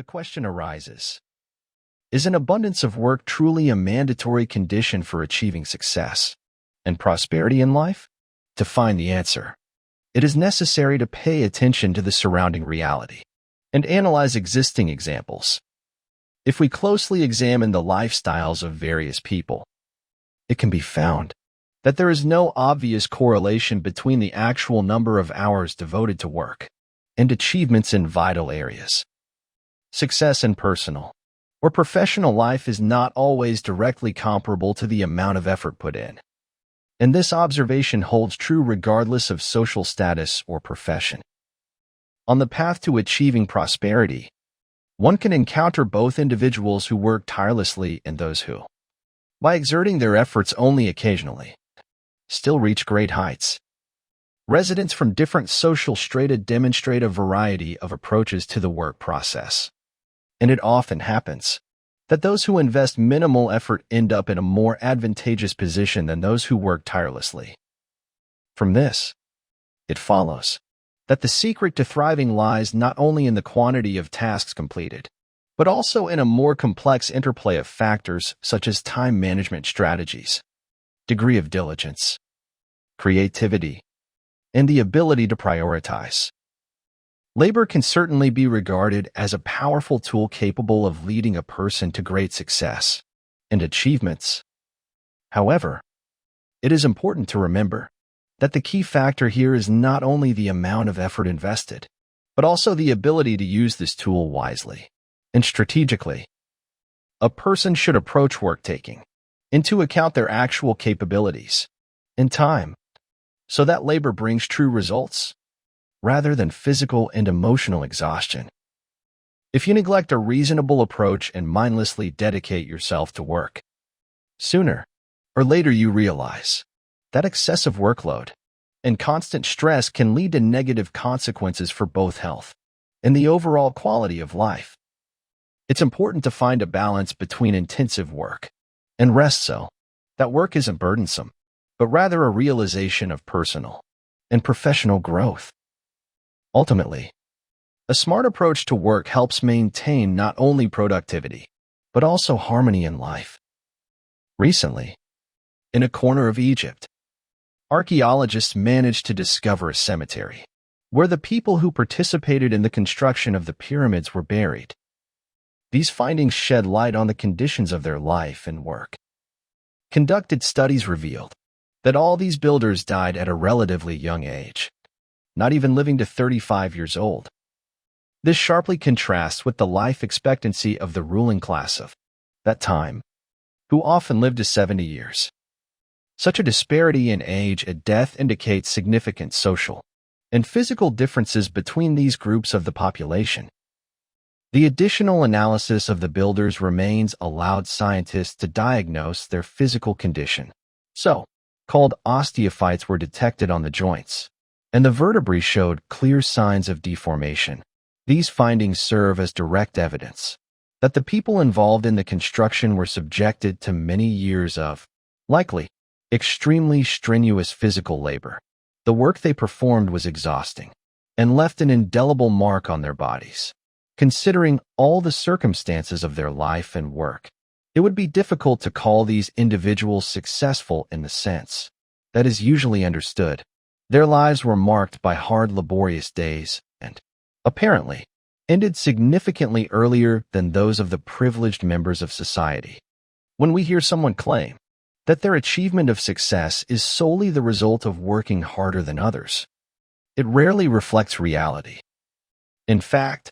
The question arises, is an abundance of work truly a mandatory condition for achieving success and prosperity in life? To find the answer, it is necessary to pay attention to the surrounding reality and analyze existing examples. If we closely examine the lifestyles of various people, it can be found that there is no obvious correlation between the actual number of hours devoted to work and achievements in vital areas. Success in personal or professional life is not always directly comparable to the amount of effort put in. And this observation holds true regardless of social status or profession. On the path to achieving prosperity, one can encounter both individuals who work tirelessly and those who, by exerting their efforts only occasionally, still reach great heights. Residents from different social strata demonstrate a variety of approaches to the work process. And it often happens that those who invest minimal effort end up in a more advantageous position than those who work tirelessly. From this, it follows that the secret to thriving lies not only in the quantity of tasks completed, but also in a more complex interplay of factors such as time management strategies, degree of diligence, creativity, and the ability to prioritize. Labor can certainly be regarded as a powerful tool capable of leading a person to great success and achievements. However, it is important to remember that the key factor here is not only the amount of effort invested, but also the ability to use this tool wisely and strategically. A person should approach work taking into account their actual capabilities and time, so that labor brings true results, rather than physical and emotional exhaustion. If you neglect a reasonable approach and mindlessly dedicate yourself to work, sooner or later you realize that excessive workload and constant stress can lead to negative consequences for both health and the overall quality of life. It's important to find a balance between intensive work and rest so that work isn't burdensome, but rather a realization of personal and professional growth. Ultimately, a smart approach to work helps maintain not only productivity, but also harmony in life. Recently, in a corner of Egypt, archaeologists managed to discover a cemetery where the people who participated in the construction of the pyramids were buried. These findings shed light on the conditions of their life and work. Conducted studies revealed that all these builders died at a relatively young age, not even living to 35 years old. This sharply contrasts with the life expectancy of the ruling class of that time, who often lived to 70 years. Such a disparity in age at death indicates significant social and physical differences between these groups of the population. The additional analysis of the builders' remains allowed scientists to diagnose their physical condition. So-called osteophytes were detected on the joints, and the vertebrae showed clear signs of deformation. These findings serve as direct evidence that the people involved in the construction were subjected to many years of, likely, extremely strenuous physical labor. The work they performed was exhausting and left an indelible mark on their bodies. Considering all the circumstances of their life and work, it would be difficult to call these individuals successful in the sense that is usually understood. Their lives were marked by hard, laborious days and, apparently, ended significantly earlier than those of the privileged members of society. When we hear someone claim that their achievement of success is solely the result of working harder than others, it rarely reflects reality. In fact,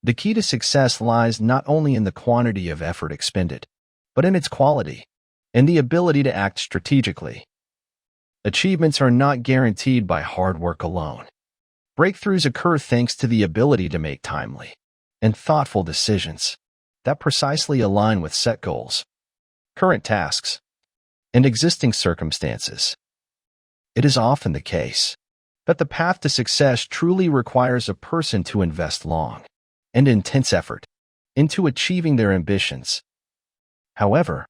the key to success lies not only in the quantity of effort expended, but in its quality and the ability to act strategically. Achievements are not guaranteed by hard work alone. Breakthroughs occur thanks to the ability to make timely and thoughtful decisions that precisely align with set goals, current tasks, and existing circumstances. It is often the case that the path to success truly requires a person to invest long and intense effort into achieving their ambitions. However,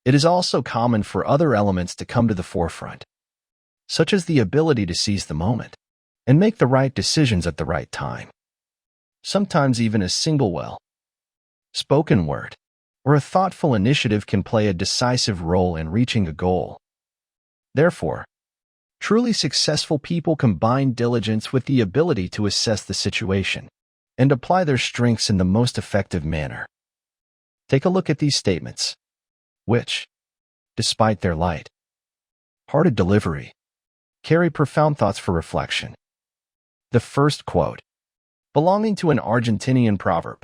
it is also common for other elements to come to the forefront, such as the ability to seize the moment and make the right decisions at the right time. Sometimes even a single well-spoken word or a thoughtful initiative can play a decisive role in reaching a goal. Therefore, truly successful people combine diligence with the ability to assess the situation and apply their strengths in the most effective manner. Take a look at these statements, which, despite their light-hearted delivery, carry profound thoughts for reflection. The first quote, belonging to an Argentinian proverb,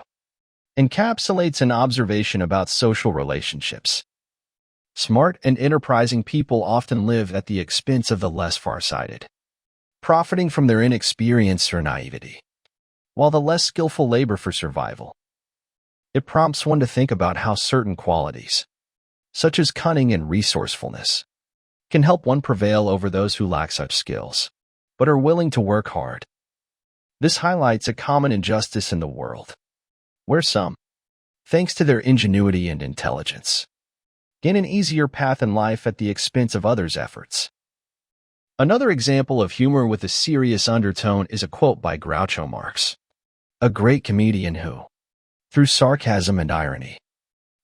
encapsulates an observation about social relationships. Smart and enterprising people often live at the expense of the less far-sighted, profiting from their inexperience or naivety, while the less skillful labor for survival. It prompts one to think about how certain qualities, such as cunning and resourcefulness, can help one prevail over those who lack such skills, but are willing to work hard. This highlights a common injustice in the world, where some, thanks to their ingenuity and intelligence, gain an easier path in life at the expense of others' efforts. Another example of humor with a serious undertone is a quote by Groucho Marx, a great comedian who, through sarcasm and irony,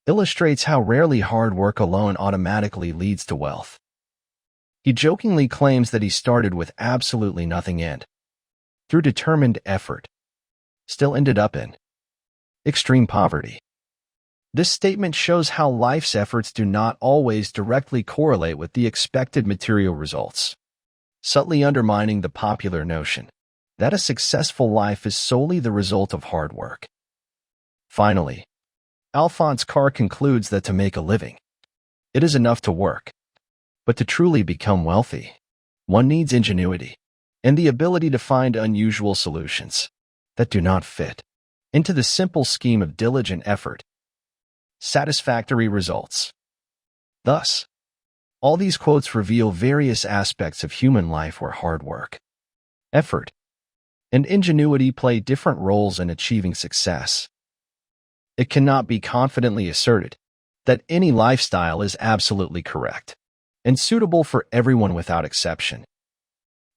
illustrates how rarely hard work alone automatically leads to wealth. He jokingly claims that he started with absolutely nothing and, through determined effort, still ended up in extreme poverty. This statement shows how life's efforts do not always directly correlate with the expected material results, subtly undermining the popular notion that a successful life is solely the result of hard work. Finally, Alphonse Karr concludes that to make a living, it is enough to work, but to truly become wealthy, one needs ingenuity and the ability to find unusual solutions that do not fit into the simple scheme of diligent effort. Satisfactory results. Thus, all these quotes reveal various aspects of human life where hard work, effort, and ingenuity play different roles in achieving success. It cannot be confidently asserted that any lifestyle is absolutely correct and suitable for everyone without exception.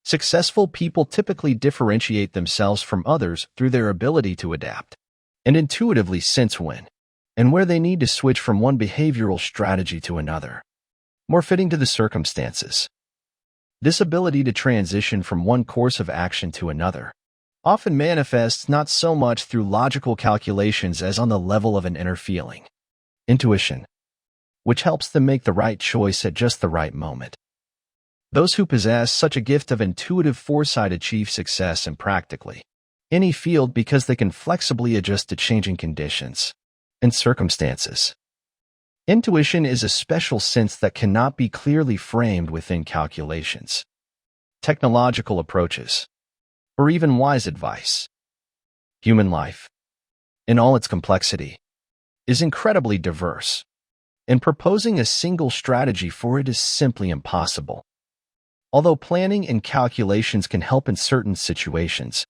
Successful people typically differentiate themselves from others through their ability to adapt and intuitively sense when and where they need to switch from one behavioral strategy to another, more fitting to the circumstances. This ability to transition from one course of action to another often manifests not so much through logical calculations as on the level of an inner feeling, intuition, which helps them make the right choice at just the right moment. Those who possess such a gift of intuitive foresight achieve success in practically any field because they can flexibly adjust to changing conditions and circumstances. Intuition is a special sense that cannot be clearly framed within calculations, technological approaches, or even wise advice. Human life, in all its complexity, is incredibly diverse, and proposing a single strategy for it is simply impossible. Although planning and calculations can help in certain situations,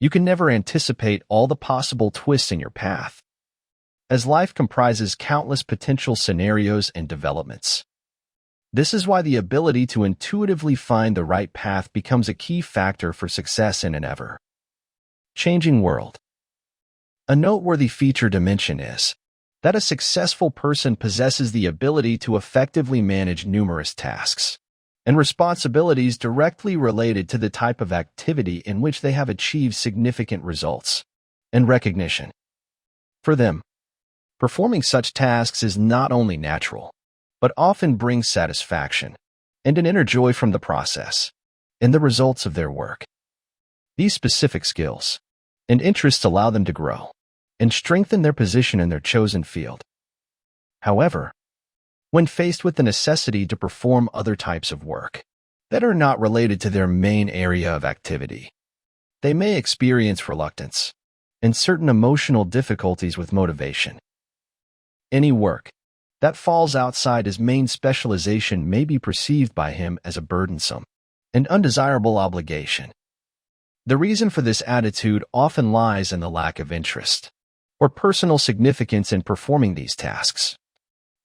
you can never anticipate all the possible twists in your path, as life comprises countless potential scenarios and developments. This is why the ability to intuitively find the right path becomes a key factor for success in an ever-changing world. A noteworthy feature to mention is that a successful person possesses the ability to effectively manage numerous tasks and responsibilities directly related to the type of activity in which they have achieved significant results and recognition. For them, performing such tasks is not only natural, but often brings satisfaction and an inner joy from the process and the results of their work. These specific skills and interests allow them to grow and strengthen their position in their chosen field. However, when faced with the necessity to perform other types of work that are not related to their main area of activity, they may experience reluctance and certain emotional difficulties with motivation. Any work that falls outside his main specialization may be perceived by him as a burdensome and undesirable obligation. The reason for this attitude often lies in the lack of interest or personal significance in performing these tasks,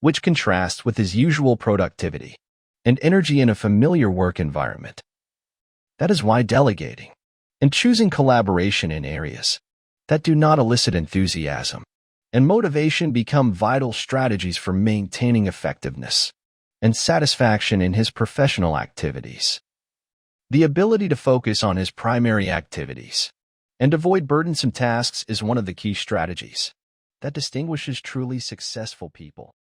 which contrasts with his usual productivity and energy in a familiar work environment. That is why delegating and choosing collaboration in areas that do not elicit enthusiasm and motivation become vital strategies for maintaining effectiveness and satisfaction in his professional activities. The ability to focus on his primary activities and avoid burdensome tasks is one of the key strategies that distinguishes truly successful people.